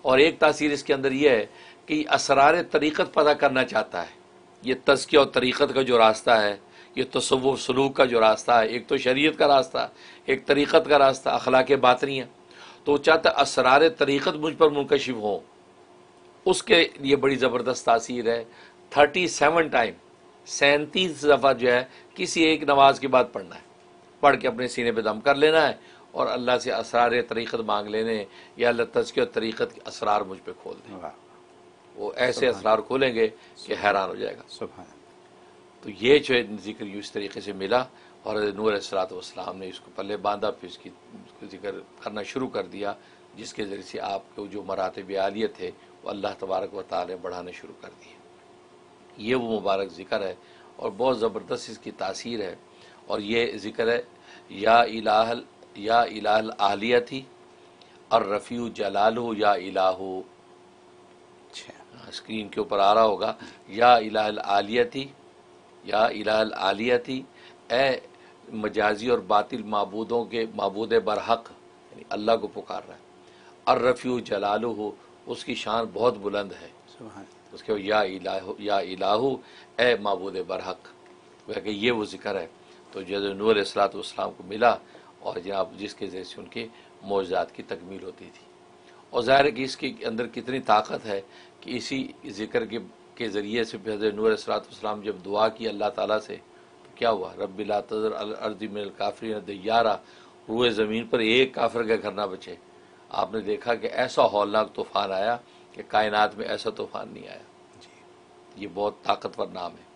और एक तासीर इसके अंदर यह है कि असरार तरीक़त पता करना चाहता है। ये तज़किया और तरीक़त का जो रास्ता है, ये तसव्वुफ़ सलूक का जो रास्ता है, एक तो शरीयत का रास्ता, एक तरीक़त का रास्ता, अखलाक बातिनिया, तो चाहता असरार तरीक़त मुझ पर मुनकशिफ हो, उसके लिए बड़ी ज़बरदस्त तासीर है। 37 टाइम 37 दफ़ा जो है किसी एक नमाज के बाद पढ़ना है, पढ़ के अपने सीने पे दम कर लेना है और अल्लाह से असरार तरीक़त मांग लेने, या अल्लाह तज़किया और तरीक़त के असरार मुझ पे खोल दे। वो ऐसे असरार खोलेंगे कि हैरान हो जाएगा। तो ये जो है जिक्र इस तरीके से मिला और नूर अलैहिस्सलाम ने इसको पल्ले बांधा, फिर इसकी जिक्र करना शुरू कर दिया, जिसके ज़रिए से आपको जो मरातब आलिया थे वो अल्लाह तबारक व तआला ने बढ़ाने शुरू कर दिए। ये वो मुबारक ज़िक्र है और बहुत ज़बरदस्त इसकी तासीर है। और ये ज़िक्र है या इलाहल आलिया थी और रफ़ीउ जलालहु या इलाहु, स्क्रीन के ऊपर आ रहा होगा, या इलाहल आलिया थी, या इलाहल आलिया थी, ए मजाजी और बातिल माबूदों के माबूद बरहक यानी अल्लाह को पुकार रहा है। और रफ़ीउ जलालहु, उसकी शान बहुत बुलंद है, उसके या इलाहु ए माबूद बरहक, वह कि ये वो ज़िक्र है। तो जैसे नूर अलैहिस्सलाम को मिला और जनाब जिसके ज़रिए से उनके मौजज़ात की तकमील होती थी। और ज़ाहिर है कि इसके अंदर कितनी ताकत है कि इसी ज़िक्र के ज़रिए से हज़रत नूह अलैहिस्सलाम जब दुआ की अल्लाह ताला से, तो क्या हुआ, रब्बि ला तज़र अल अर्ज़ि मिनल काफ़िरीन दय्यारा, रूए ज़मीन पर एक काफिर का घर ना बचे। आपने देखा कि ऐसा हौलनाक तूफ़ान आया कि कायनात में ऐसा तूफ़ान नहीं आया। ये बहुत ताकतवर नाम है।